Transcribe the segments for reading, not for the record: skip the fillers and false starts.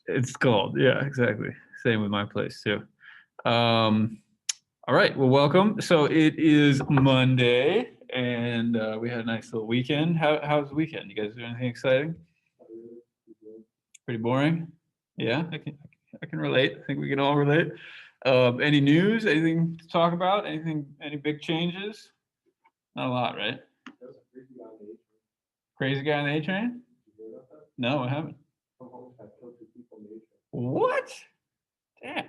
It's cold. Yeah, exactly. Same with my place too. Um, all right. Well, welcome. So it is Monday, and we had a nice little weekend. How's the weekend? You guys do anything exciting? Pretty boring. Yeah, I can relate. I think we can all relate. Any news? Anything to talk about? Anything? Any big changes? Not a lot, right? Crazy guy on the A train? No, I haven't. What? Damn.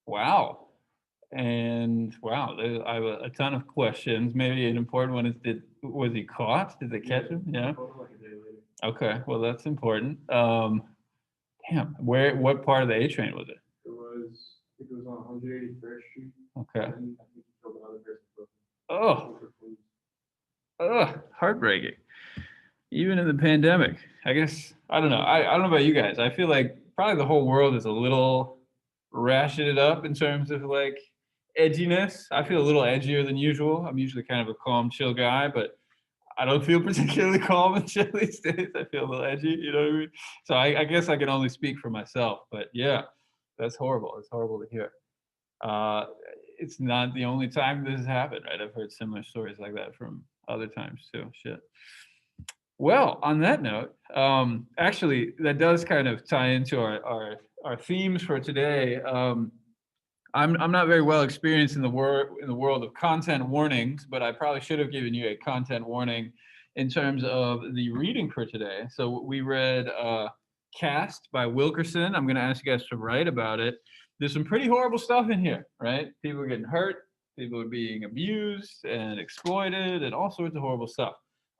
Wow. And wow, I have a ton of questions. Maybe an important one is: was he caught? Did they catch him? Yeah. Okay. Well, that's important. Damn. What part of the A train was it? I think it was on 181st Street. Okay. Oh, heartbreaking. Even in the pandemic, I guess I don't know. I don't know about you guys. I feel like probably the whole world is a little ratcheted up in terms of like edginess. I feel a little edgier than usual. I'm usually kind of a calm, chill guy, but I don't feel particularly calm and chill these days. I feel a little edgy, you know what I mean? So I guess I can only speak for myself, but yeah, that's horrible. It's horrible to hear. Uh, it's not the only time this has happened, right? I've heard similar stories like that from other times too. Shit. Well, on that note, actually, that does kind of tie into our themes for today. I'm not very well experienced in the world of content warnings, but I probably should have given you a content warning in terms of the reading for today. So we read Caste by Wilkerson. I'm going to ask you guys to write about it. There's some pretty horrible stuff in here, right? People are getting hurt, people are being abused and exploited, and all sorts of horrible stuff.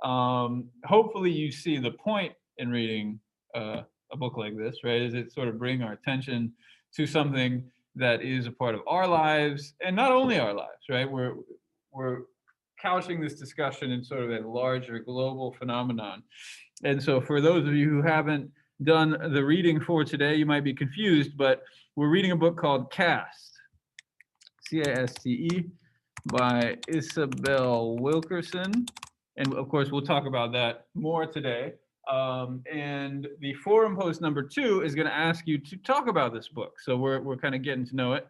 Hopefully, you see the point in reading a book like this, right? Is it sort of bring our attention to something that is a part of our lives, and not only our lives, right? We're couching this discussion in sort of a larger global phenomenon. And so for those of you who haven't done the reading for today, you might be confused, but we're reading a book called Caste, Caste, by Isabel Wilkerson. And of course, we'll talk about that more today. And the forum post number 2 is going to ask you to talk about this book. So we're kind of getting to know it.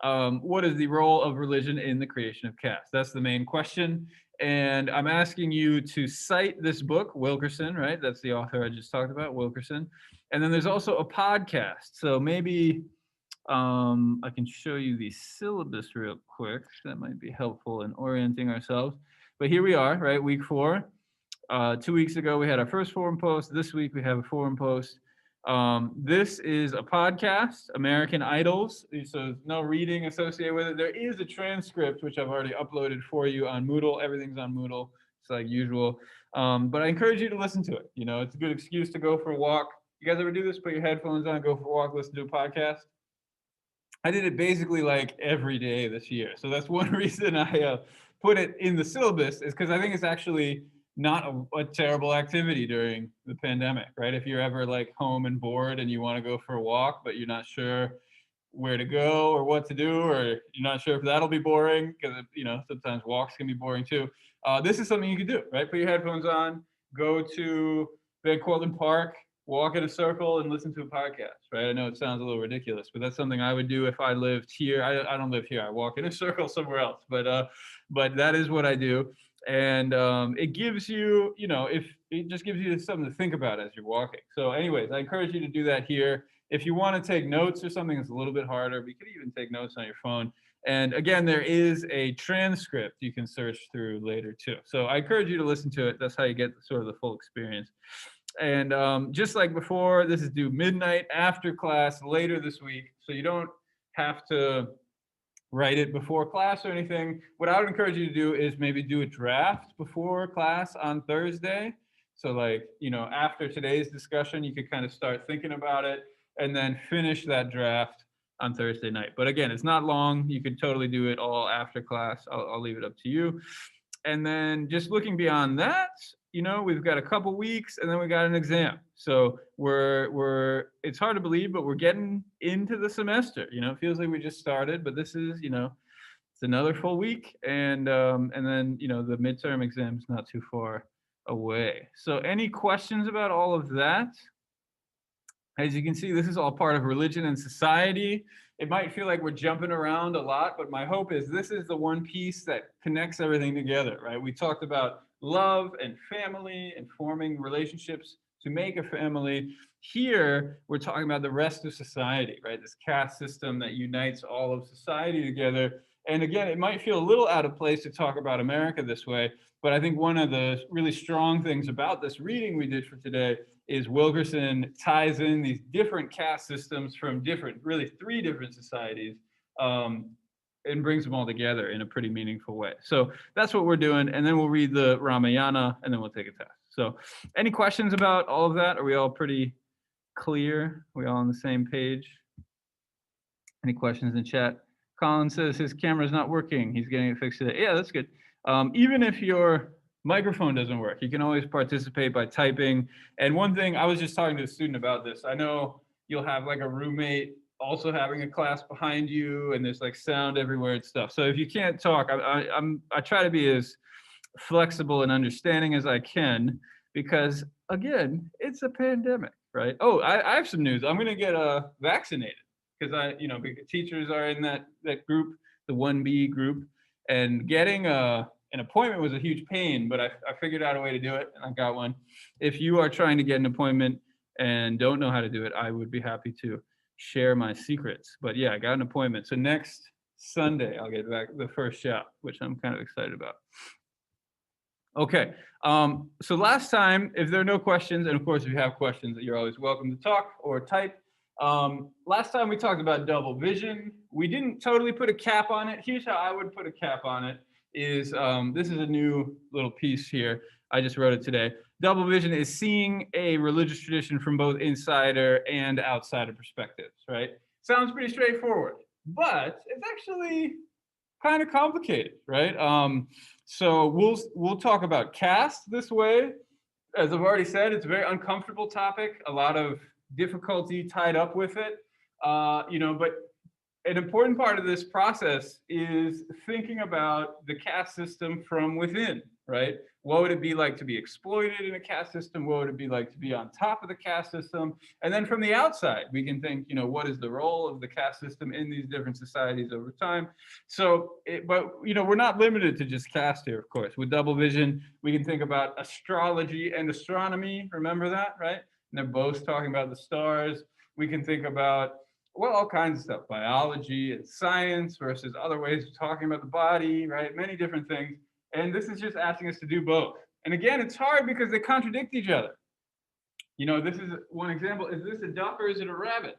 What is the role of religion in the creation of caste? That's the main question. And I'm asking you to cite this book, Wilkerson, right? That's the author I just talked about, Wilkerson. And then there's also a podcast. So maybe I can show you the syllabus real quick. That might be helpful in orienting ourselves. But here we are, right? Week 4. 2 weeks ago, we had our first forum post. This week, we have a forum post. This is a podcast, American Idols. So no reading associated with it. There is a transcript, which I've already uploaded for you on Moodle. Everything's on Moodle. It's like usual. But I encourage you to listen to it. You know, it's a good excuse to go for a walk. You guys ever do this? Put your headphones on, go for a walk, listen to a podcast. I did it basically like every day this year. So that's one reason I put it in the syllabus, is because I think it's actually not a terrible activity during the pandemic, right? If you're ever like home and bored and you want to go for a walk, but you're not sure where to go or what to do, or you're not sure if that'll be boring, because you know sometimes walks can be boring too. This is something you can do, right? Put your headphones on, go to Van Cortlandt Park, walk in a circle and listen to a podcast, right? I know it sounds a little ridiculous, but that's something I would do if I lived here. I don't live here. I walk in a circle somewhere else, but that is what I do. And it gives you, you know, if it just gives you something to think about as you're walking. So anyways, I encourage you to do that here. If you want to take notes or something that's a little bit harder, but you could even take notes on your phone. And again, there is a transcript you can search through later too. So I encourage you to listen to it. That's how you get sort of the full experience. And just like before, this is due midnight after class later this week. So you don't have to write it before class or anything. What I would encourage you to do is maybe do a draft before class on Thursday. So like, you know, after today's discussion, you could kind of start thinking about it and then finish that draft on Thursday night. But again, it's not long. You could totally do it all after class. I'll leave it up to you. And then just looking beyond that, you know, we've got a couple weeks and then we got an exam. So it's hard to believe, but we're getting into the semester. You know, it feels like we just started, but this is, you know, it's another full week. And then, you know, the midterm exam is not too far away. So any questions about all of that? As you can see, this is all part of religion and society. It might feel like we're jumping around a lot, but my hope is this is the one piece that connects everything together, right? We talked about love and family and forming relationships to make a family. Here, we're talking about the rest of society, right? This caste system that unites all of society together. And again, it might feel a little out of place to talk about America this way, but I think one of the really strong things about this reading we did for today is Wilkerson ties in these different caste systems from really three different societies, and brings them all together in a pretty meaningful way. So that's what we're doing. And then we'll read the Ramayana and then we'll take a test. So any questions about all of that? Are we all pretty clear? Are we all on the same page? Any questions in chat? Colin says his camera's not working. He's getting it fixed today. Yeah, that's good. Even if your microphone doesn't work, you can always participate by typing. And one thing, I was just talking to a student about this. I know you'll have like a roommate also having a class behind you, and there's like sound everywhere and stuff. So if you can't talk, I try to be as flexible and understanding as I can, because again, it's a pandemic, right? Oh, I have some news. I'm going to get vaccinated because because teachers are in that group, the 1B group, and getting an appointment was a huge pain, but I figured out a way to do it, and I got one. If you are trying to get an appointment and don't know how to do it, I would be happy to share my secrets. But yeah, I got an appointment. So next Sunday, I'll get back the first shot, which I'm kind of excited about. Okay, so last time, if there are no questions, and of course, if you have questions, you're always welcome to talk or type. Last time we talked about double vision. We didn't totally put a cap on it. Here's how I would put a cap on it is, this is a new little piece here. I just wrote it today. Double vision is seeing a religious tradition from both insider and outsider perspectives, right? Sounds pretty straightforward, but it's actually kind of complicated, right? So we'll talk about caste this way. As I've already said, it's a very uncomfortable topic, a lot of difficulty tied up with it. But an important part of this process is thinking about the caste system from within, right? What would it be like to be exploited in a caste system? What would it be like to be on top of the caste system? And then from the outside, we can think, what is the role of the caste system in these different societies over time? So, we're not limited to just caste here, of course. With double vision, we can think about astrology and astronomy. Remember that, right? And they're both talking about the stars. We can think about all kinds of stuff, biology and science versus other ways of talking about the body, right? Many different things. And this is just asking us to do both. And again, it's hard because they contradict each other. This is one example. Is this a duck or is it a rabbit?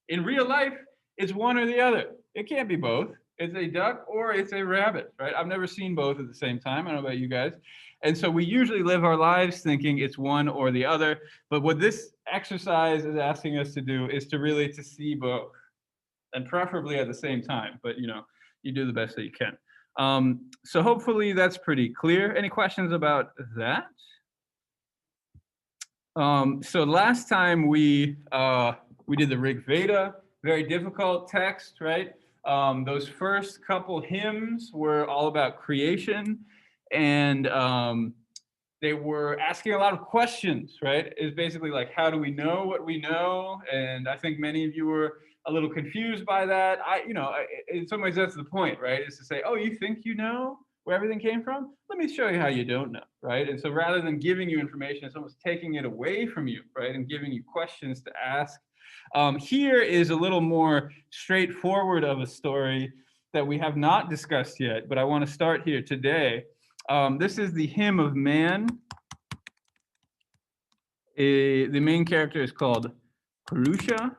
In real life, it's one or the other. It can't be both. It's a duck or it's a rabbit, right? I've never seen both at the same time. I don't know about you guys. And so we usually live our lives thinking it's one or the other. But what this exercise is asking us to do is to see both, and preferably at the same time. But you do the best that you can. So hopefully that's pretty clear. Any questions about that? So last time we did the Rig Veda, very difficult text, right? Those first couple hymns were all about creation, and they were asking a lot of questions, right? It's basically like, how do we know what we know? And I think many of you were a little confused by that. In some ways that's the point, right? Is to say, oh, you think you know where everything came from? Let me show you how you don't know, right? And so rather than giving you information, it's almost taking it away from you, right? And giving you questions to ask. Here is a little more straightforward of a story that we have not discussed yet, but I want to start here today. This is the Hymn of Man. The main character is called Purusha.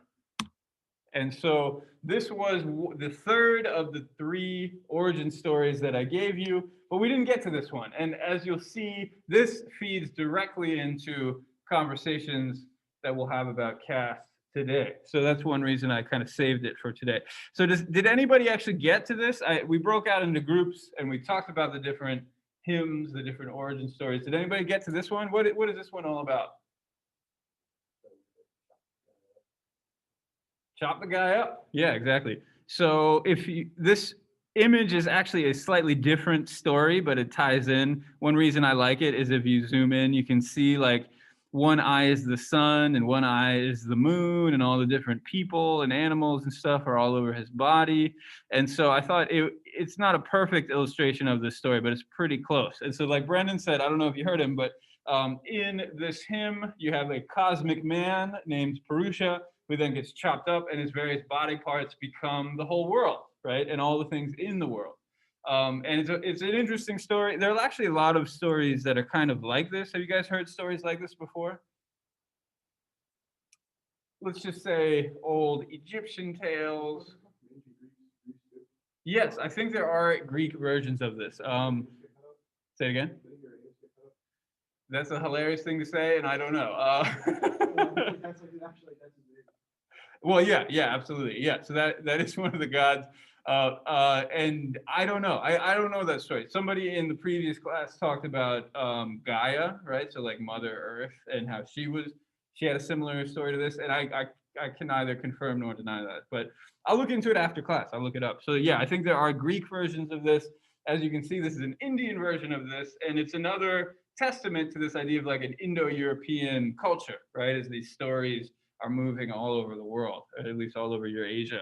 And so this was the third of the three origin stories that I gave you, but we didn't get to this one. And as you'll see, this feeds directly into conversations that we'll have about caste today. So that's one reason I kind of saved it for today. So did anybody actually get to this? We broke out into groups and we talked about the different hymns, the different origin stories. Did anybody get to this one? What is this one all about? Chop the guy up. Yeah, exactly. So this image is actually a slightly different story, but it ties in. One reason I like it is if you zoom in, you can see like one eye is the sun and one eye is the moon, and all the different people and animals and stuff are all over his body. And so I thought it's not a perfect illustration of this story, but it's pretty close. And so, like Brendan said, I don't know if you heard him, but in this hymn, you have a cosmic man named Purusha, who then gets chopped up, and his various body parts become the whole world, right? And all the things in the world. And it's an interesting story. There are actually a lot of stories that are kind of like this. Have you guys heard stories like this before? Let's just say old Egyptian tales. Yes, I think there are Greek versions of this. Say it again. That's a hilarious thing to say, and I don't know. Well, yeah, absolutely, yeah. So that is one of the gods, and I don't know. I don't know that story. Somebody in the previous class talked about Gaia, right? So like Mother Earth, and how she had a similar story to this, and I can neither confirm nor deny that. But I'll look into it after class. I'll look it up. So yeah, I think there are Greek versions of this. As you can see, this is an Indian version of this, and it's another testament to this idea of like an Indo-European culture, right? As these stories are moving all over the world, at least all over Eurasia.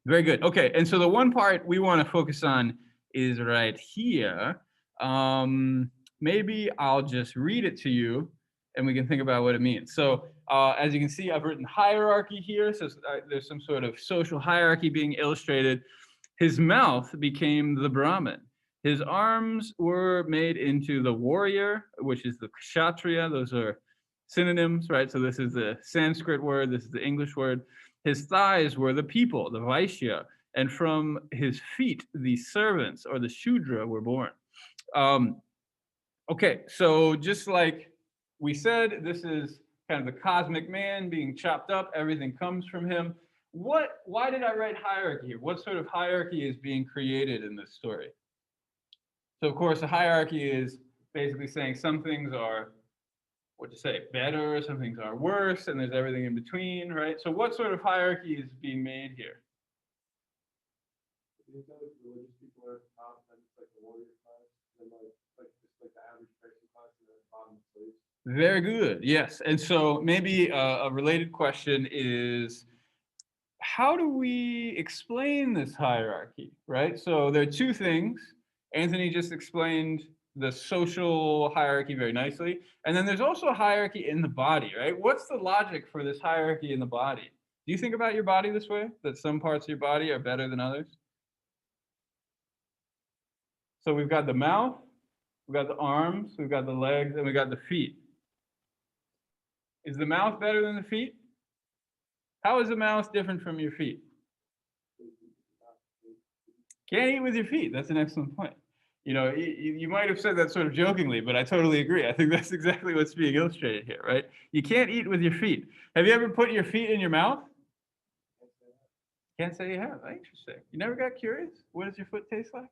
Very good. Okay, and so the one part we want to focus on is right here. Maybe I'll just read it to you, and we can think about what it means. So as you can see, I've written hierarchy here. So there's some sort of social hierarchy being illustrated. His mouth became the Brahmin. His arms were made into the warrior, which is the kshatriya. Those are synonyms, right? So this is the Sanskrit word. This is the English word. His thighs were the people, the Vaishya. And from his feet, the servants, or the Shudra, were born. Okay, so just like we said, this is kind of the cosmic man being chopped up. Everything comes from him. Why did I write hierarchy here? What sort of hierarchy is being created in this story? So of course, a hierarchy is basically saying some things are, better, some things are worse, and there's everything in between, right? So what sort of hierarchy is being made here? Religious people are top, and it's like the warrior class, and like the average person class, and then bottom slaves. Very good. Yes. And so maybe a related question is, how do we explain this hierarchy, right? So there are two things. Anthony just explained the social hierarchy very nicely. And then there's also a hierarchy in the body, right? What's the logic for this hierarchy in the body? Do you think about your body this way, that some parts of your body are better than others? So we've got the mouth, we've got the arms, we've got the legs, and we've got the feet. Is the mouth better than the feet? How is the mouth different from your feet? Can't eat with your feet. That's an excellent point. You know, you might have said that sort of jokingly, but I totally agree. I think that's exactly what's being illustrated here, right? You can't eat with your feet. Have you ever put your feet in your mouth? Can't say you have. Interesting. You never got curious? What does your foot taste like?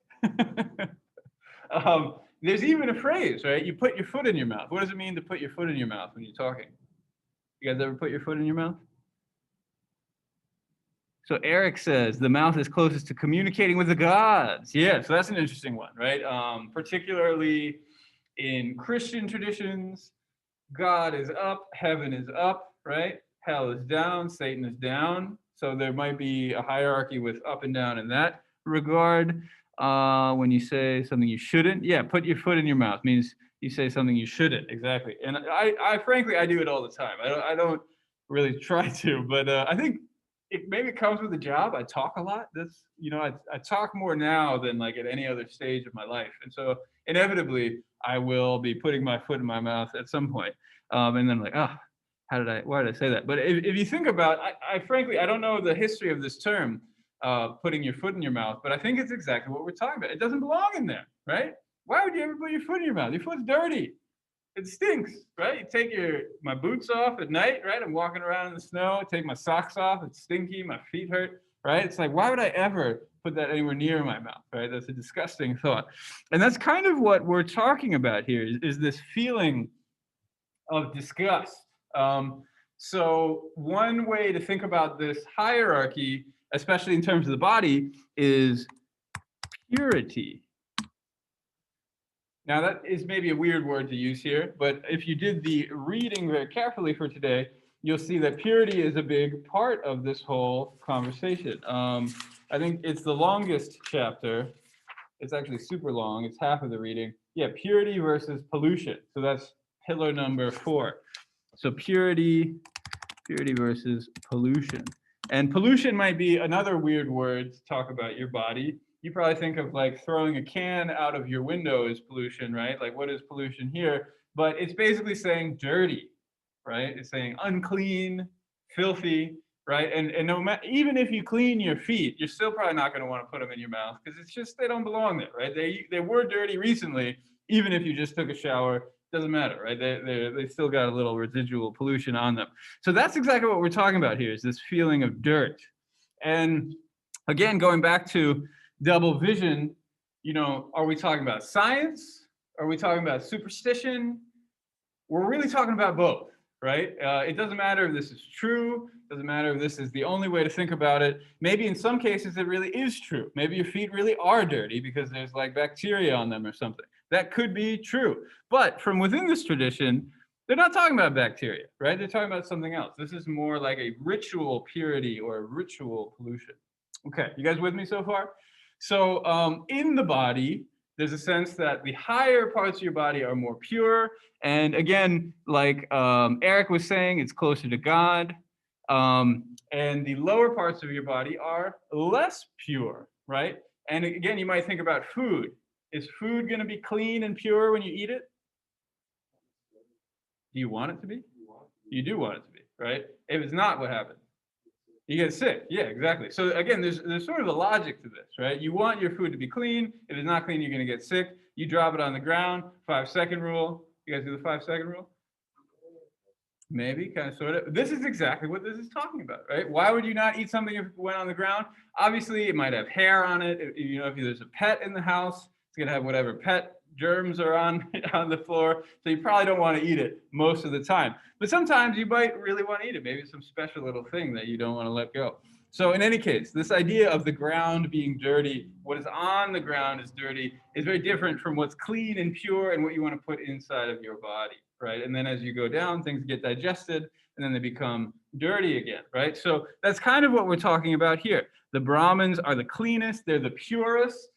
There's even a phrase, right? You put your foot in your mouth. What does it mean to put your foot in your mouth when you're talking? You guys ever put your foot in your mouth? So Eric says the mouth is closest to communicating with the gods. Yeah, so that's an interesting one, right? Particularly in Christian traditions, God is up, heaven is up, right? Hell is down, Satan is down. So there might be a hierarchy with up and down in that regard. When you say something you shouldn't, yeah, put your foot in your mouth means you say something you shouldn't, exactly. And I frankly, I do it all the time. I don't really try to, but I think it maybe comes with the job. I talk a lot. I talk more now than like at any other stage of my life. And so inevitably I will be putting my foot in my mouth at some point. And then like, why did I say that? But if you think about, I frankly, I don't know the history of this term, putting your foot in your mouth, but I think it's exactly what we're talking about. It doesn't belong in there, right? Why would you ever put your foot in your mouth? Your foot's dirty. It stinks, right? You take my boots off at night, right? I'm walking around in the snow, take my socks off, it's stinky, my feet hurt, right? It's like, why would I ever put that anywhere near my mouth, right? That's a disgusting thought. And that's kind of what we're talking about here, is this feeling of disgust. So one way to think about this hierarchy, especially in terms of the body, is purity. Now that is maybe a weird word to use here, but if you did the reading very carefully for today, you'll see that purity is a big part of this whole conversation. I think it's the longest chapter. It's actually super long. It's half of the reading. Yeah, purity versus pollution. So that's pillar number 4. So purity versus pollution. And pollution might be another weird word to talk about your body. You probably think of like throwing a can out of your window as pollution, right? Like what is pollution here? But it's basically saying dirty, right? It's saying unclean, filthy, right? And no matter, even if you clean your feet, you're still probably not going to want to put them in your mouth because it's just they don't belong there, right? They were dirty recently, even if you just took a shower. Doesn't matter, right? They still got a little residual pollution on them. So that's exactly what we're talking about here, is this feeling of dirt. And again, going back to double vision, are we talking about science? Are we talking about superstition? We're really talking about both, right? It doesn't matter if this is true. It doesn't matter if this is the only way to think about it. Maybe in some cases it really is true. Maybe your feet really are dirty because there's like bacteria on them or something. That could be true. But from within this tradition, they're not talking about bacteria, right? They're talking about something else. This is more like a ritual purity or a ritual pollution. Okay, you guys with me so far? So in the body, there's a sense that the higher parts of your body are more pure. And again, like Eric was saying, it's closer to God. And the lower parts of your body are less pure, right? And again, you might think about food. Is food going to be clean and pure when you eat it? Do you want it to be? You do want it to be, right? If it's not, what happens? You get sick. Yeah, exactly. So again, there's sort of a logic to this, right? You want your food to be clean. If it's not clean, you're going to get sick. You drop it on the ground. 5-second rule. You guys do the 5-second rule? Maybe, kind of, sort of. This is exactly what this is talking about, right? Why would you not eat something if it went on the ground? Obviously, it might have hair on it. If there's a pet in the house, it's going to have whatever pet germs are on the floor. So you probably don't want to eat it most of the time. But sometimes you might really want to eat it. Maybe it's some special little thing that you don't want to let go. So in any case, this idea of the ground being dirty, what is on the ground is dirty, is very different from what's clean and pure and what you want to put inside of your body, right? And then as you go down, things get digested and then they become dirty again, right? So that's kind of what we're talking about here. The Brahmins are the cleanest, they're the purest,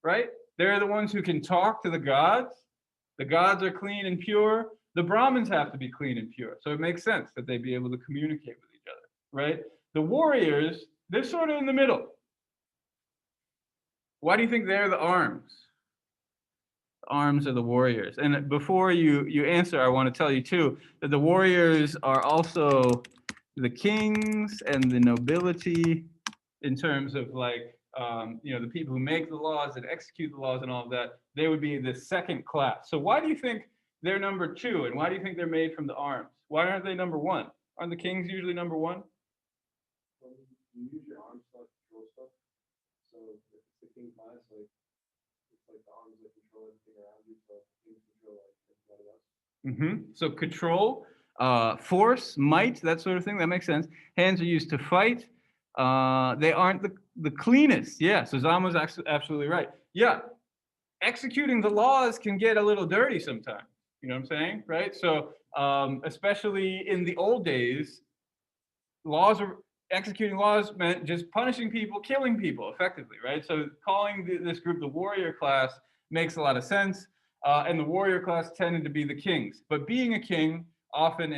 right? They're the ones who can talk to the gods. The gods are clean and pure. The Brahmins have to be clean and pure. So it makes sense that they'd be able to communicate with each other, right? The warriors, they're sort of in the middle. Why do you think they're the arms? The arms are the warriors. And before you answer, I want to tell you too that the warriors are also the kings and the nobility in terms of like the people who make the laws and execute the laws and all of that. They would be the second class. So why do you think they're number 2? And why do you think they're made from the arms? Why aren't they number 1? Aren't the kings usually number 1? You use your arms to like control stuff. So if it's the king class, like it's like the arms that control everything around you. So kings control like everybody else. So control, force, might, that sort of thing. That makes sense. Hands are used to fight. They aren't the cleanest. Yeah. So Zama's absolutely right. Yeah. Executing the laws can get a little dirty sometimes. You know what I'm saying, right? So especially in the old days, executing laws meant just punishing people, killing people effectively, right? So calling this group the warrior class makes a lot of sense. And the warrior class tended to be the kings. But being a king often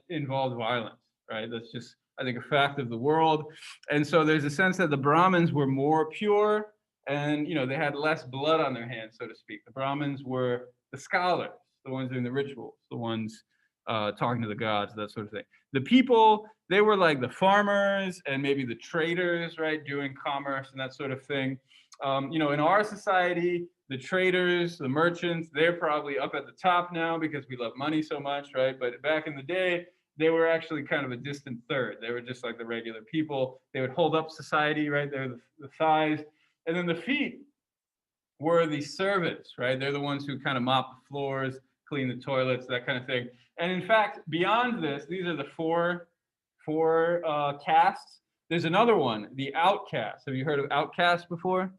involved violence, right? That's just, I think, a fact of the world. And so there's a sense that the Brahmins were more pure and, they had less blood on their hands, so to speak. The Brahmins were the scholars, the ones doing the rituals, the ones talking to the gods, that sort of thing. The people, they were like the farmers and maybe the traders, right, doing commerce and that sort of thing. In our society, the traders, the merchants, they're probably up at the top now because we love money so much, right? But back in the day, they were actually kind of a distant third. They were just like the regular people. They would hold up society, right? They're the thighs. And then the feet were the servants, right? They're the ones who kind of mop the floors, clean the toilets, that kind of thing. And in fact, beyond this, these are the four castes. There's another one, the outcast. Have you heard of outcast before?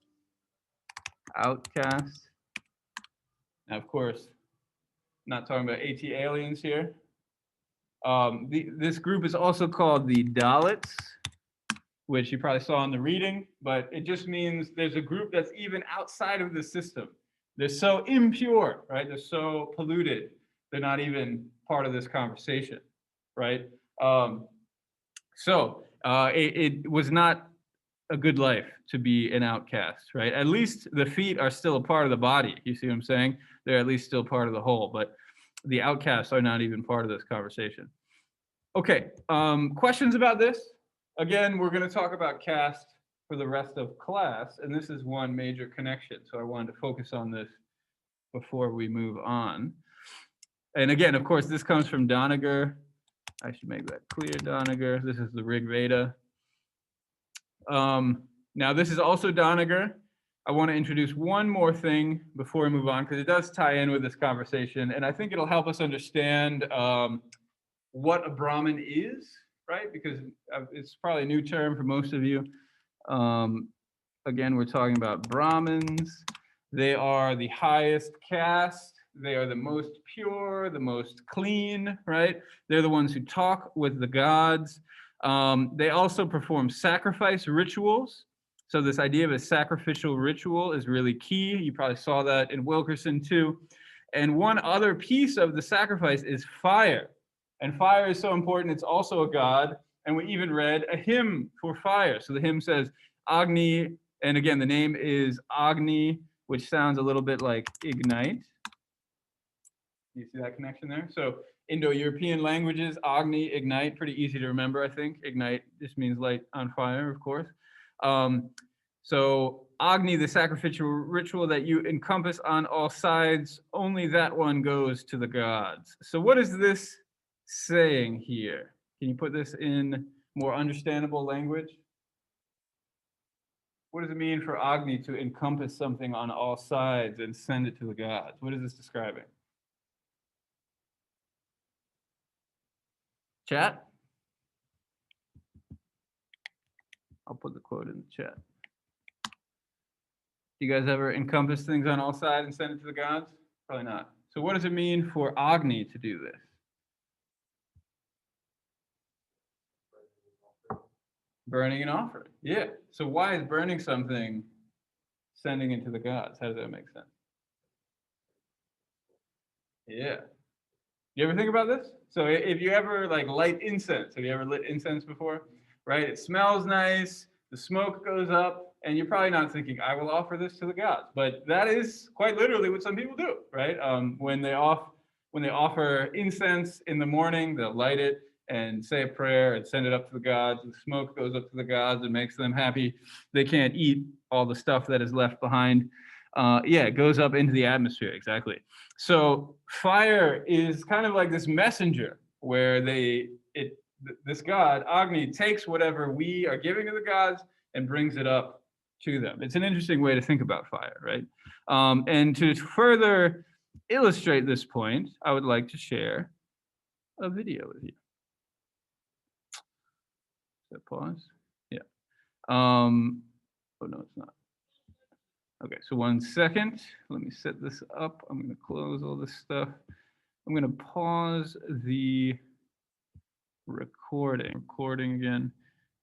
Outcast. Now, of course, not talking about AT aliens here. This group is also called the Dalits, which you probably saw in the reading, but it just means there's a group that's even outside of the system. They're so impure, right? They're so polluted. They're not even part of this conversation, right? It was not a good life to be an outcast, right? At least the feet are still a part of the body. You see what I'm saying? They're at least still part of the whole, but the outcasts are not even part of this conversation. Okay, questions about this? Again, we're going to talk about caste for the rest of class, and this is one major connection. So I wanted to focus on this before we move on. And again, of course, this comes from Doniger. I should make that clear, Doniger. This is the Rig Veda. Now, this is also Doniger. I want to introduce one more thing before we move on, because it does tie in with this conversation, and I think it'll help us understand what a Brahmin is, right? Because it's probably a new term for most of you. Again, we're talking about Brahmins. They are the highest caste. They are the most pure, the most clean, right? They're the ones who talk with the gods. They also perform sacrifice rituals. So this idea of a sacrificial ritual is really key. You probably saw that in Wilkerson too. And one other piece of the sacrifice is fire. And fire is so important, it's also a god. And we even read a hymn for fire. So the hymn says Agni, and again, the name is Agni, which sounds a little bit like ignite. You see that connection there? So Indo-European languages, Agni, ignite, pretty easy to remember, I think. Ignite just means light on fire, of course. So Agni, the sacrificial ritual that you encompass on all sides, only that one goes to the gods. So what is this saying here? Can you put this in more understandable language? What does it mean for Agni to encompass something on all sides and send it to the gods? What is this describing? Chat? I'll put the quote in the chat. You guys ever encompass things on all sides and send it to the gods? Probably not. So what does it mean for Agni to do this? Burning an offering. Yeah. So why is burning something sending it to the gods? How does that make sense? Yeah. You ever think about this? So if you ever like light incense, have you ever lit incense before? Right? It smells nice, the smoke goes up, and you're probably not thinking, I will offer this to the gods. But that is quite literally what some people do, right? When they offer incense in the morning, they'll light it and say a prayer and send it up to the gods. The smoke goes up to the gods and makes them happy. They can't eat all the stuff that is left behind. It goes up into the atmosphere, exactly. So fire is kind of like this messenger where this god, Agni, takes whatever we are giving to the gods and brings it up to them. It's an interesting way to think about fire, right? And to further illustrate this point, I would like to share a video with you. Is that pause? Yeah. Oh, no, it's not. Okay, so 1 second. Let me set this up. I'm going to close all this stuff. I'm going to pause the recording again.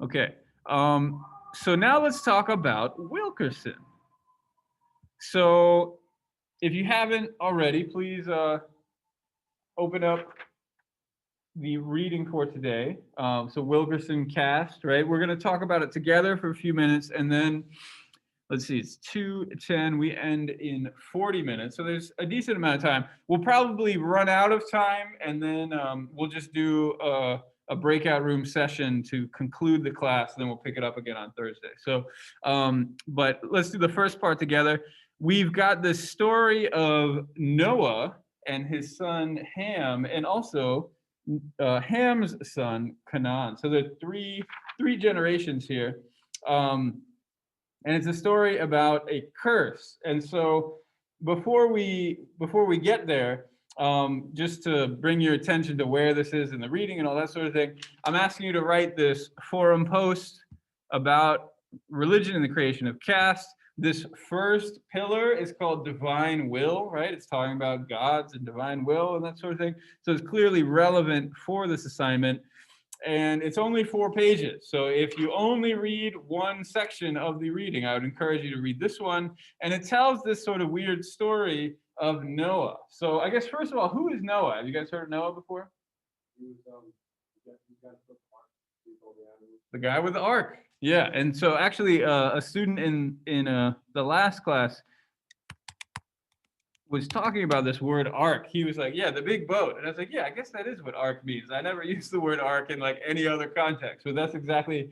Okay, so now let's talk about Wilkerson. So if you haven't already, please open up the reading for today. So Wilkerson Caste, right? We're going to talk about it together for a few minutes, and then let's see, it's 2:10. We end in 40 minutes. So there's a decent amount of time. We'll probably run out of time, and then we'll just do a breakout room session to conclude the class, and then we'll pick it up again on Thursday. So, but let's do the first part together. We've got this story of Noah and his son Ham, and also Ham's son Canaan. So there are three generations here. And it's a story about a curse. And so before we get there, just to bring your attention to where this is in the reading and all that sort of thing, I'm asking you to write this forum post about religion and the creation of caste. this first pillar is called divine will, right? It's talking about gods and divine will and that sort of thing. So it's clearly relevant for this assignment. And it's only 4 pages. So if you only read one section of the reading, I would encourage you to read this one. And it tells this sort of weird story of Noah. So I guess, first of all, who is Noah? Have you guys heard of Noah before? He was, he got the mark, he told the animals. The guy with the ark. Yeah. And so actually, a student in the last class was talking about this word ark. He was like, yeah, the big boat. And I was like, yeah, I guess that is what ark means. I never used the word ark in like any other context, but that's exactly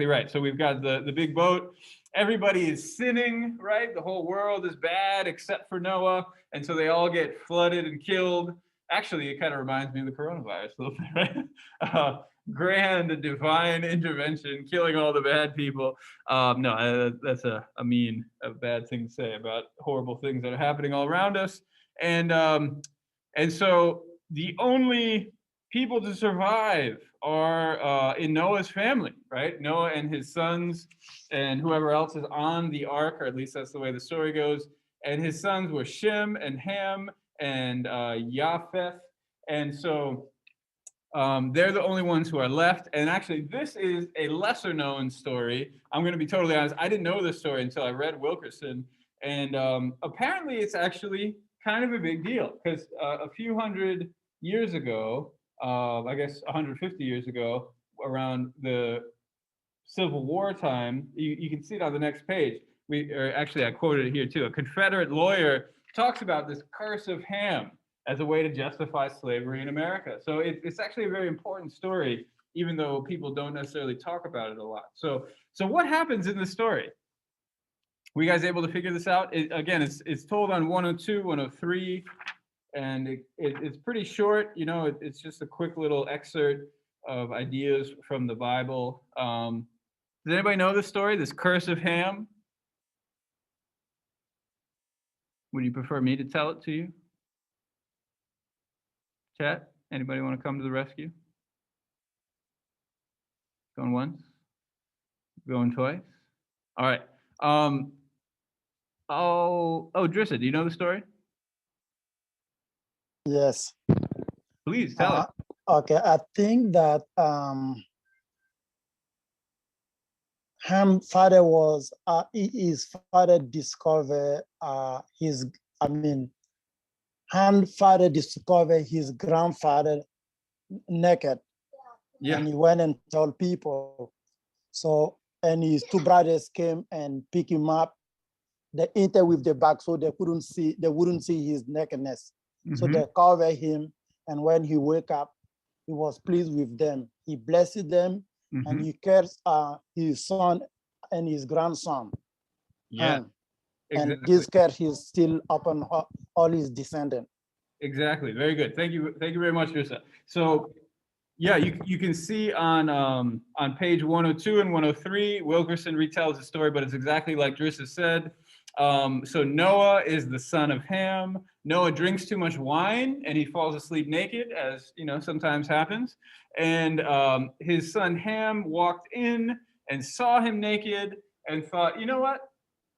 right. So we've got the big boat. Everybody is sinning, right? The whole world is bad except for Noah. And so they all get flooded and killed. Actually, it kind of reminds me of the coronavirus a little bit, right? Grand divine intervention, killing all the bad people. No, that's a bad thing to say about horrible things that are happening all around us. And so the only people to survive are in Noah's family, right? Noah and his sons and whoever else is on the ark, or at least that's the way the story goes. And his sons were Shem and Ham and Japheth. And so they're the only ones who are left. And actually, this is a lesser known story. I'm going to be totally honest. I didn't know this story until I read Wilkerson. And apparently, it's actually kind of a big deal because a few hundred years ago, I guess 150 years ago, around the Civil War time, you can see it on the next page. I quoted it here too. A Confederate lawyer talks about this curse of Ham as a way to justify slavery in America. So it's actually a very important story, even though people don't necessarily talk about it a lot. So what happens in the story? Were you guys able to figure this out? It's told on 102, 103, and it's pretty short. You know, it's just a quick little excerpt of ideas from the Bible. Does anybody know this story, this curse of Ham? Would you prefer me to tell it to you? Chat, anybody want to come to the rescue? Going once? Going twice? All right. Drissa, do you know the story? Yes. Please tell it. Okay, I think that Ham's father was his father discovered Ham's father discovered his grandfather naked. Yeah. And he went and told people. So, and his 2 brothers came and picked him up. They entered with the back so they wouldn't see his nakedness. Mm-hmm. So they covered him. And when he woke up, he was pleased with them. He blessed them, mm-hmm. and he cursed his son and his grandson. Yeah. Exactly. And this curse is still upon all his descendants. Exactly. Very good. Thank you very much, Drissa. So yeah, you can see on page 102 and 103, Wilkerson retells the story, but it's exactly like Drissa said. So Noah is the son of Ham. Noah drinks too much wine and he falls asleep naked, as you know sometimes happens. And his son Ham walked in and saw him naked and thought, you know what?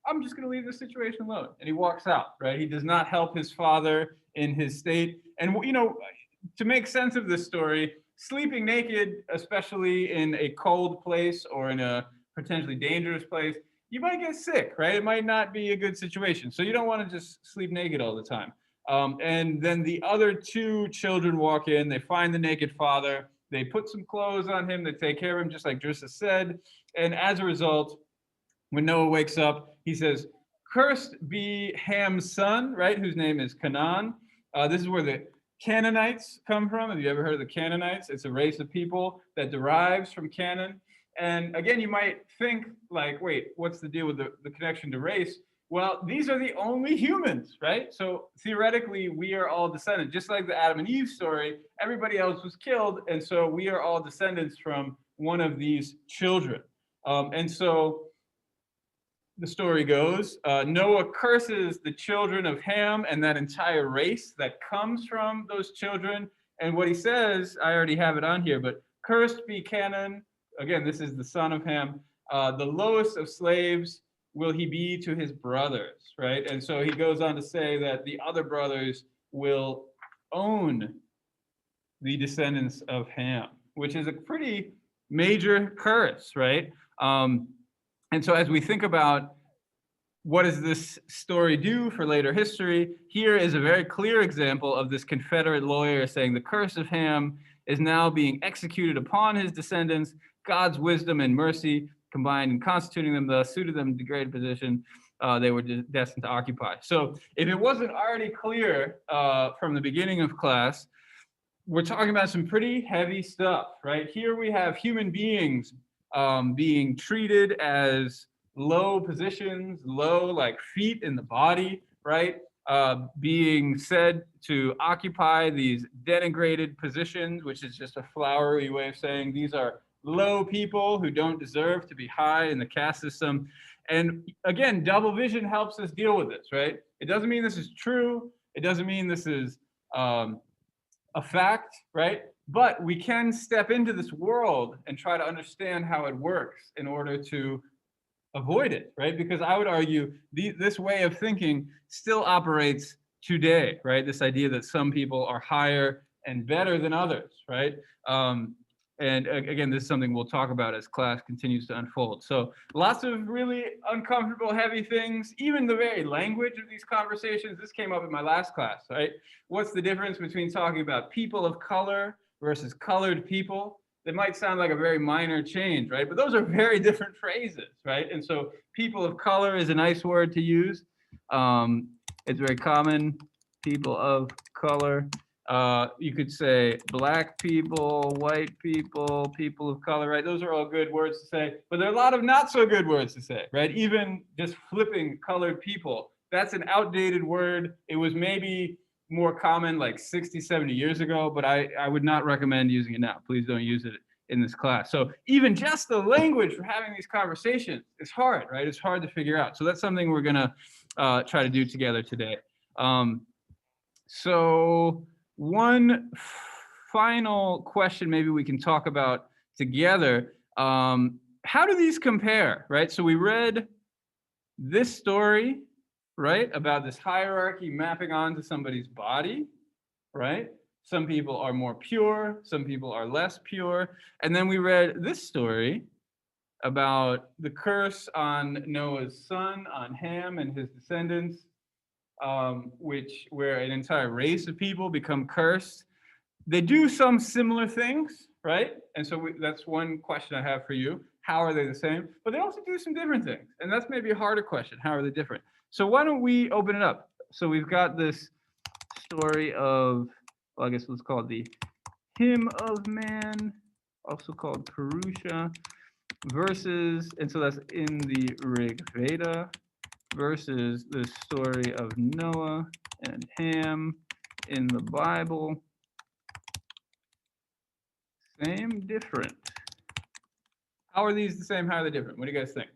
I'm just going to leave this situation alone. And he walks out, right? He does not help his father in his state. And, you know, to make sense of this story, sleeping naked, especially in a cold place or in a potentially dangerous place, you might get sick, right? It might not be a good situation. So you don't want to just sleep naked all the time. And then the other 2 children walk in, they find the naked father, they put some clothes on him, they take care of him, just like Drissa said. And as a result, when Noah wakes up, he says, "Cursed be Ham's son," right, whose name is Canaan. This is where the Canaanites come from. Have you ever heard of the Canaanites? It's a race of people that derives from Canaan. And again, you might think like, wait, what's the deal with the connection to race? Well, these are the only humans, right? So theoretically, we are all descendants. Just like the Adam and Eve story, everybody else was killed. And so we are all descendants from one of these children. And so the story goes, Noah curses the children of Ham and that entire race that comes from those children. And what he says, I already have it on here, but cursed be Canaan. Again, this is the son of Ham, the lowest of slaves. will he be to his brothers, right? And so he goes on to say that the other brothers will own the descendants of Ham, which is a pretty major curse, right? And so as we think about what does this story do for later history, here is a very clear example of this Confederate lawyer saying the curse of Ham is now being executed upon his descendants. God's wisdom and mercy combined in constituting them, thus suited them to degraded position they were destined to occupy. So if it wasn't already clear from the beginning of class, we're talking about some pretty heavy stuff, right? Here we have human beings being treated as low positions, low like feet in the body, right? Being said to occupy these denigrated positions, which is just a flowery way of saying these are low people who don't deserve to be high in the caste system. And again, double vision helps us deal with this, right? It doesn't mean this is true. It doesn't mean this is a fact, right? But we can step into this world and try to understand how it works in order to avoid it, right? Because I would argue this way of thinking still operates today, right? This idea that some people are higher and better than others, right? And again, this is something we'll talk about as class continues to unfold. So lots of really uncomfortable, heavy things, even the very language of these conversations. This came up in my last class, right? What's the difference between talking about people of color versus colored people? That might sound like a very minor change, right? But those are very different phrases, right? And so people of color is a nice word to use. It's very common, people of color. You could say black people, white people, people of color, right? Those are all good words to say, but there are a lot of not so good words to say, right? Even just flipping colored people, that's an outdated word. It was maybe more common like 60, 70 years ago, but I would not recommend using it now. Please don't use it in this class. So even just the language for having these conversations is hard, right? It's hard to figure out. So that's something we're gonna try to do together today. So one final question maybe we can talk about together. How do these compare, right? So we read this story, right, about this hierarchy mapping onto somebody's body, right? Some people are more pure, some people are less pure. And then we read this story about the curse on Noah's son, on Ham and his descendants, where an entire race of people become cursed. They do some similar things, right? And so that's one question I have for you. How are they the same? But they also do some different things. And that's maybe a harder question. How are they different? So why don't we open it up? So we've got this story of, well, I guess let's call it the Hymn of Man, also called Purusha, versus, and so that's in the Rig Veda, versus the story of Noah and Ham in the Bible. Same, different. How are these the same? How are they different? What do you guys think?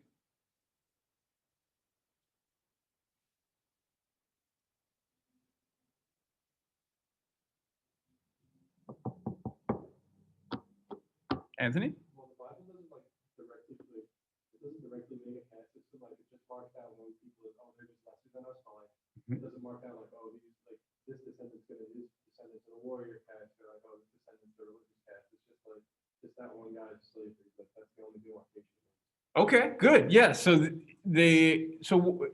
Anthony? Well, the Bible doesn't like it doesn't directly make a caste system. Like it just marks out when people are, oh, they're just lesser than us, fine. It doesn't mark out like, oh, these like this descendant's gonna his descendants are a warrior caste, or like, oh, this descendant's a religious caste. It's just like just that one guy's slavery. Like that's the only demarcation. Okay, good. Yeah. So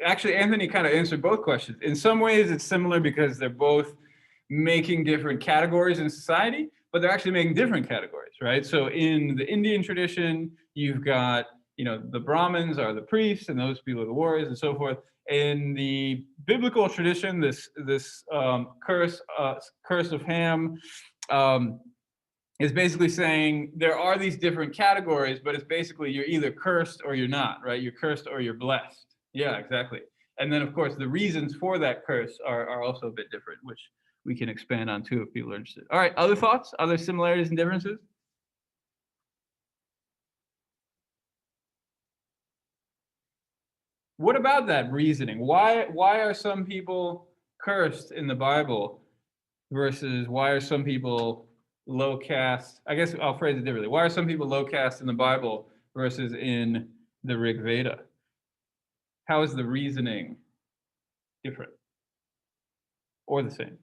actually Anthony kind of answered both questions. In some ways it's similar because they're both making different categories in society, but they're actually making different categories, right? So in the Indian tradition, you've got, the Brahmins are the priests and those people are the warriors and so forth. In the biblical tradition, this curse of Ham, is basically saying there are these different categories, but it's basically you're either cursed or you're not, right? You're cursed or you're blessed. Yeah, exactly. And then, of course, the reasons for that curse are also a bit different, which we can expand on too if people are interested. All right, other thoughts, other similarities and differences? What about that reasoning? Why are some people cursed in the Bible versus why are some people low caste? I guess I'll phrase it differently. Why are some people low caste in the Bible versus in the Rig Veda? How is the reasoning different or the same?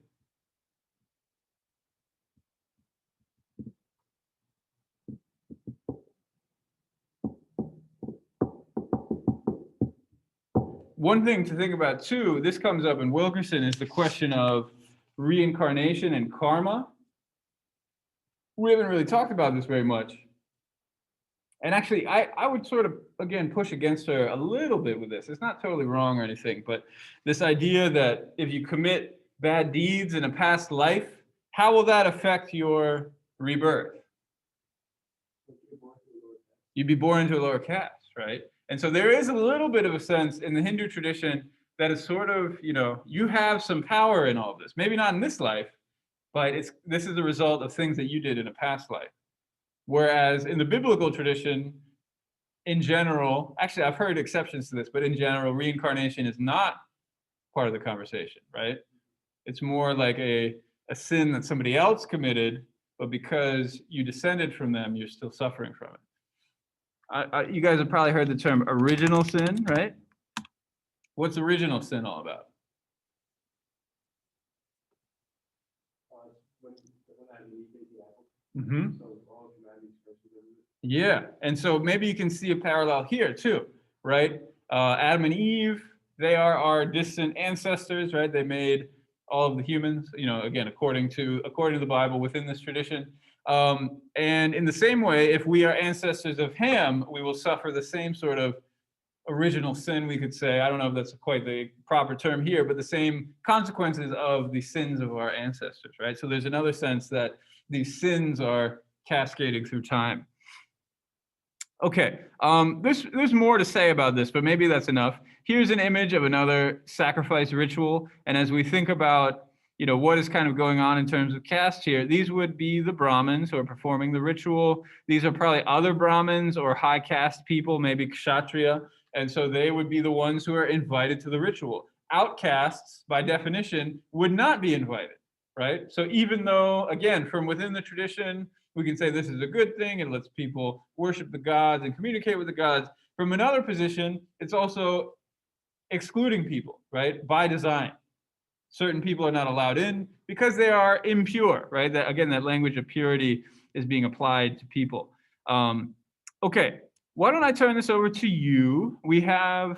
One thing to think about too, this comes up in Wilkerson, is the question of reincarnation and karma. We haven't really talked about this very much. And actually, I would sort of, again, push against her a little bit with this. It's not totally wrong or anything, but this idea that if you commit bad deeds in a past life, how will that affect your rebirth? You'd be born into a lower caste, right? And so there is a little bit of a sense in the Hindu tradition that is sort of, you have some power in all of this. Maybe not in this life, but this is the result of things that you did in a past life. Whereas in the biblical tradition, in general, actually, I've heard exceptions to this, but in general, reincarnation is not part of the conversation, right? It's more like a sin that somebody else committed, but because you descended from them, you're still suffering from it. You guys have probably heard the term original sin, right? What's original sin all about? Mm-hmm. Yeah, and so maybe you can see a parallel here too, right? Adam and Eve, they are our distant ancestors, right? They made all of the humans, again, according to the Bible, within this tradition. And in the same way, if we are ancestors of Ham, we will suffer the same sort of original sin, we could say. I don't know if that's quite the proper term here, but the same consequences of the sins of our ancestors, right? So there's another sense that these sins are cascading through time. Okay, there's more to say about this, but maybe that's enough. Here's an image of another sacrifice ritual, and as we think about what is kind of going on in terms of caste here, these would be the Brahmins who are performing the ritual. These are probably other Brahmins or high caste people, maybe Kshatriya, and so they would be the ones who are invited to the ritual. Outcasts, by definition, would not be invited, right? So even though, again, from within the tradition, we can say this is a good thing, it lets people worship the gods and communicate with the gods. From another position, it's also excluding people, right, by design. Certain people are not allowed in because they are impure, right? That, again, that language of purity is being applied to people. Okay, why don't I turn this over to you? We have,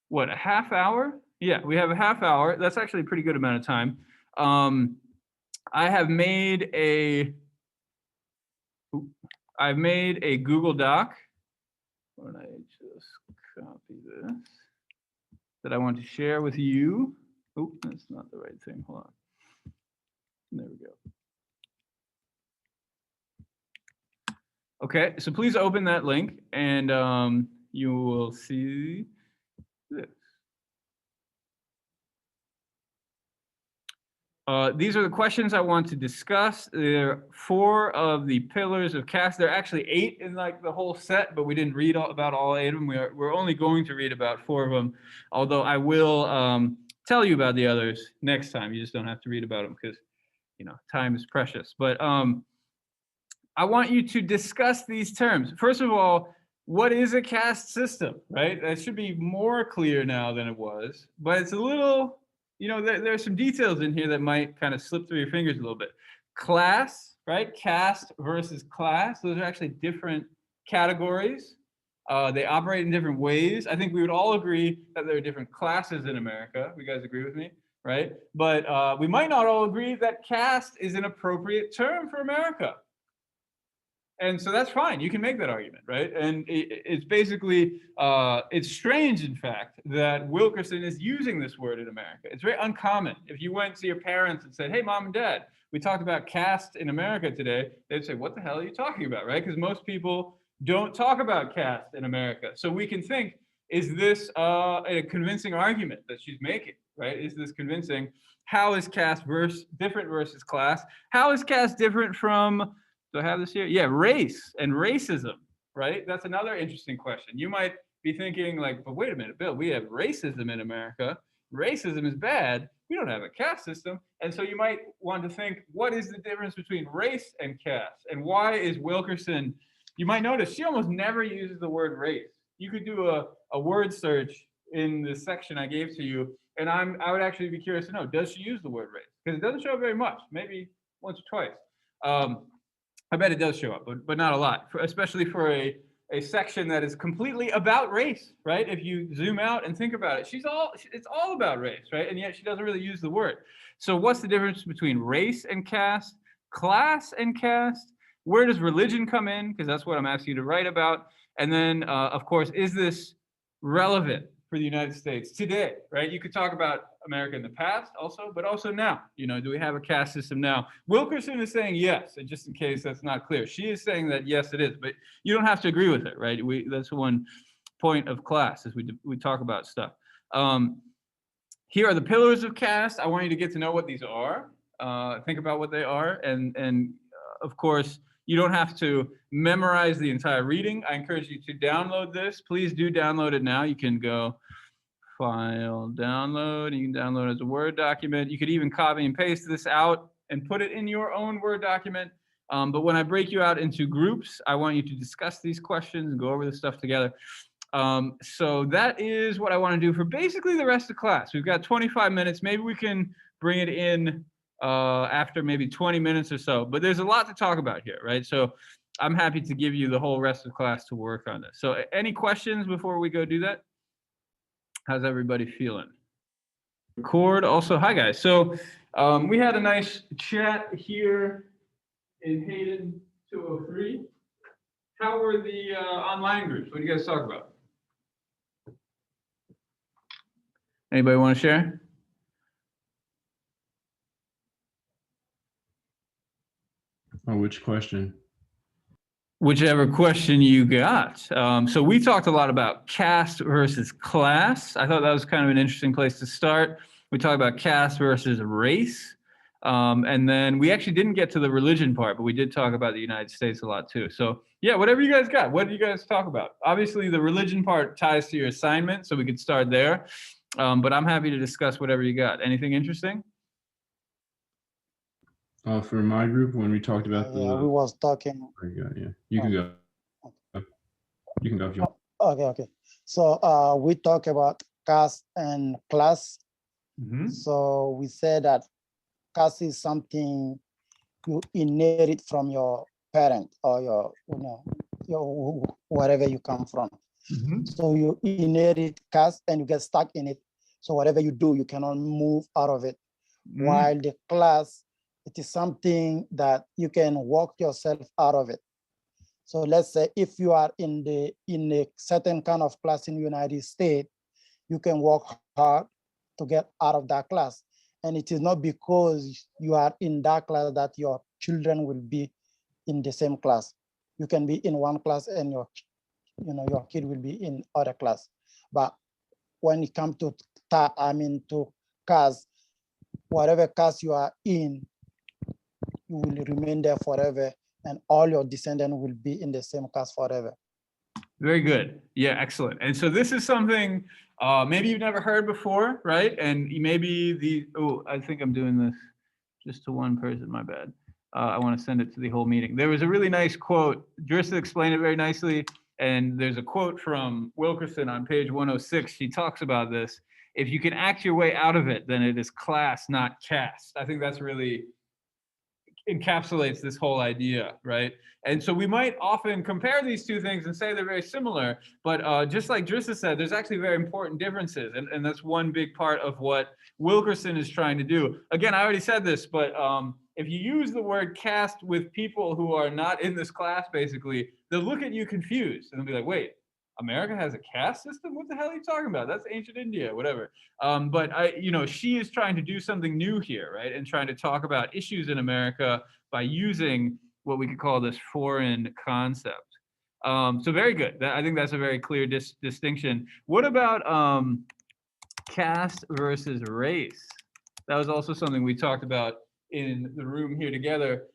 what, a half hour? Yeah, we have a half hour. That's actually a pretty good amount of time. I have made a Google Doc. Why don't I just copy this that I want to share with you. Oh, that's not the right thing. Hold on. There we go. Okay, so please open that link and you will see this. These are the questions I want to discuss. There are 4 of the pillars of caste. There are actually 8 in like the whole set, but we didn't read about all 8 of them. We're only going to read about 4 of them, although I will tell you about the others next time. You just don't have to read about them because, time is precious. But I want you to discuss these terms. First of all, what is a caste system, right? That should be more clear now than it was, but it's a little, there's some details in here that might kind of slip through your fingers a little bit. Class, right? Caste versus class. Those are actually different categories. They operate in different ways. I think we would all agree that there are different classes in America. You guys agree with me, right? But we might not all agree that caste is an appropriate term for America. And so that's fine. You can make that argument, right? And it's basically, it's strange, in fact, that Wilkerson is using this word in America. It's very uncommon. If you went to your parents and said, hey, mom and dad, we talked about caste in America today, they'd say, what the hell are you talking about, right? Because most people don't talk about caste in America. So we can think, is this a convincing argument that she's making, right? Is this convincing? How is caste different versus class? How is caste different from, do I have this here? Yeah, race and racism, right? That's another interesting question. You might be thinking like, but wait a minute, Bill, we have racism in America. Racism is bad. We don't have a caste system. And so you might want to think, what is the difference between race and caste? And why is Wilkerson, you might notice she almost never uses the word race. You could do a word search in the section I gave to you, and I would actually be curious to know, does she use the word race? Because it doesn't show up very much, maybe once or twice. I bet it does show up, but not a lot, especially for a section that is completely about race, right? If you zoom out and think about it, it's all about race, right? And yet she doesn't really use the word. So what's the difference between race and caste, class and caste? Where does religion come in? Because that's what I'm asking you to write about. And then, of course, is this relevant for the United States today, right? You could talk about America in the past also, but also now. Do we have a caste system now? Wilkerson is saying yes, and just in case that's not clear, she is saying that yes, it is, but you don't have to agree with it, right? That's one point of class as we talk about stuff. Here are the pillars of caste. I want you to get to know what these are. Think about what they are, and of course, you don't have to memorize the entire reading. I encourage you to download this. Please do download it now. You can go File, Download. You can download it as a Word document. You could even copy and paste this out and put it in your own Word document. But when I break you out into groups, I want you to discuss these questions and go over this stuff together. So that is what I want to do for basically the rest of class. We've got 25 minutes. Maybe we can bring it in after maybe 20 minutes or so. But there's a lot to talk about here, right? So I'm happy to give you the whole rest of class to work on this. So any questions before we go do that? How's everybody feeling? Record also. Hi, guys. So we had a nice chat here in Hayden 203. How were the online groups? What do you guys talk about? Anybody want to share? Oh, which question? Whichever question you got. So we talked a lot about caste versus class. I thought that was kind of an interesting place to start. We talked about caste versus race. And then we actually didn't get to the religion part, but we did talk about the United States a lot too. So yeah, whatever you guys got, what did you guys talk about? Obviously the religion part ties to your assignment, so we could start there. But I'm happy to discuss whatever you got. Anything interesting? For my group, when we talked about Yeah, we was talking. Yeah, you can go. You can go if you want. Okay. So we talk about caste and class. Mm-hmm. So we said that caste is something you inherit from your parent or your wherever you come from. Mm-hmm. So you inherit caste and you get stuck in it. So whatever you do, you cannot move out of it. Mm-hmm. While the class, it is something that you can walk yourself out of it. So let's say if you are in a certain kind of class in the United States, you can work hard to get out of that class. And it is not because you are in that class that your children will be in the same class. You can be in one class and your kid will be in other class. But when it comes to caste, whatever caste you are in, you will remain there forever, and all your descendants will be in the same caste forever. Very good. Yeah, excellent. And so this is something maybe you've never heard before, right? And maybe I think I'm doing this just to one person, my bad. I want to send it to the whole meeting. There was a really nice quote. Drissa explained it very nicely. And there's a quote from Wilkerson on page 106. She talks about this. If you can act your way out of it, then it is class, not caste. I think that's really encapsulates this whole idea, right? And so we might often compare these two things and say they're very similar, but just like Drissa said, there's actually very important differences, and that's one big part of what Wilkerson is trying to do. Again, I already said this, but if you use the word caste with people who are not in this class, basically, they'll look at you confused, and they'll be like, wait, America has a caste system? What the hell are you talking about? That's ancient India, whatever. But she is trying to do something new here, right? And trying to talk about issues in America by using what we could call this foreign concept. So very good. I think that's a very clear distinction. What about caste versus race? That was also something we talked about in the room here together.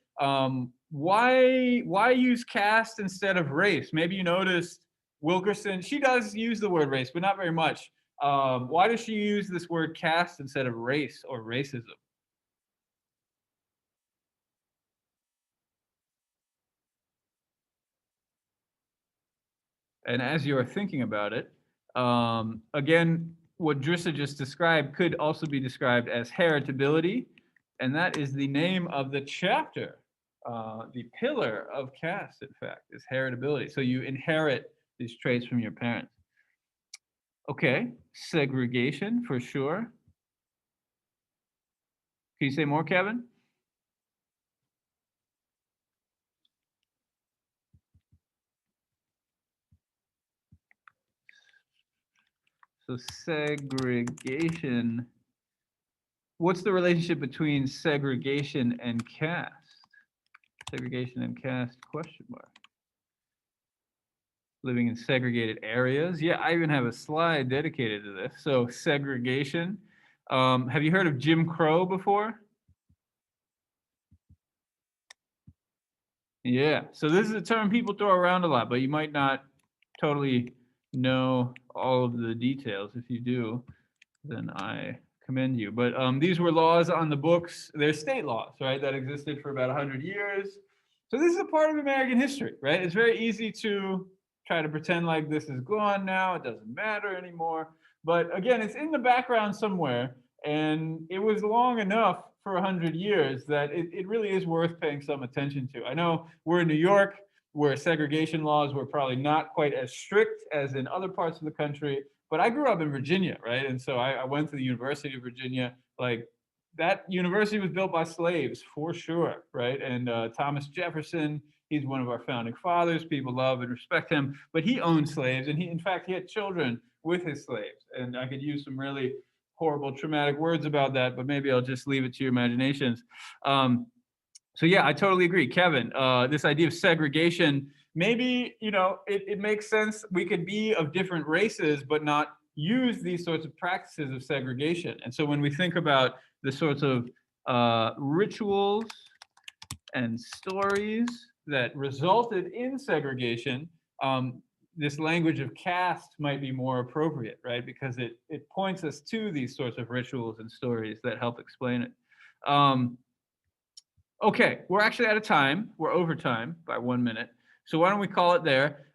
Why use caste instead of race? Maybe you noticed Wilkerson, she does use the word race, but not very much. Why does she use this word caste instead of race or racism? And as you're thinking about it, Again, what Drissa just described could also be described as heritability, and that is the name of the chapter. The pillar of caste, in fact, is heritability. So you inherit these traits from your parents. Okay, segregation for sure. Can you say more, Kevin? So segregation. What's the relationship between segregation and caste? Segregation and caste, question mark. Living in segregated areas. Yeah, I even have a slide dedicated to this. So segregation. Have you heard of Jim Crow before? Yeah, so this is a term people throw around a lot, but you might not totally know all of the details. If you do, then I commend you. But these were laws on the books. They're state laws, right, that existed for about 100 years. So this is a part of American history, right? It's very easy to try to pretend like this is gone now. It doesn't matter anymore. But again, it's in the background somewhere. And it was long enough for 100 years that it really is worth paying some attention to. I know we're in New York, where segregation laws were probably not quite as strict as in other parts of the country, but I grew up in Virginia, right? And so I went to the University of Virginia. Like, that university was built by slaves for sure, right? And Thomas Jefferson, he's one of our founding fathers. People love and respect him, but he owned slaves, and in fact, he had children with his slaves. And I could use some really horrible, traumatic words about that, but maybe I'll just leave it to your imaginations. So yeah, I totally agree, Kevin. This idea of segregation, maybe, it makes sense. We could be of different races, but not use these sorts of practices of segregation. And so when we think about the sorts of rituals and stories that resulted in segregation, this language of caste might be more appropriate, right? Because it points us to these sorts of rituals and stories that help explain it. Okay, we're actually out of time. We're over time by 1 minute. So why don't we call it there?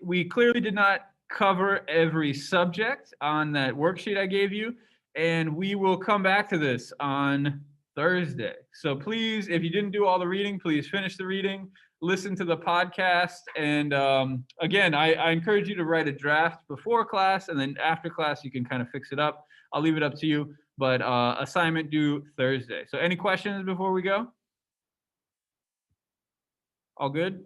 We clearly did not cover every subject on that worksheet I gave you, and we will come back to this on Thursday. So please, if you didn't do all the reading, please finish the reading, listen to the podcast, and again, I encourage you to write a draft before class, and then after class, you can kind of fix it up. I'll leave it up to you, but assignment due Thursday. So any questions before we go? All good?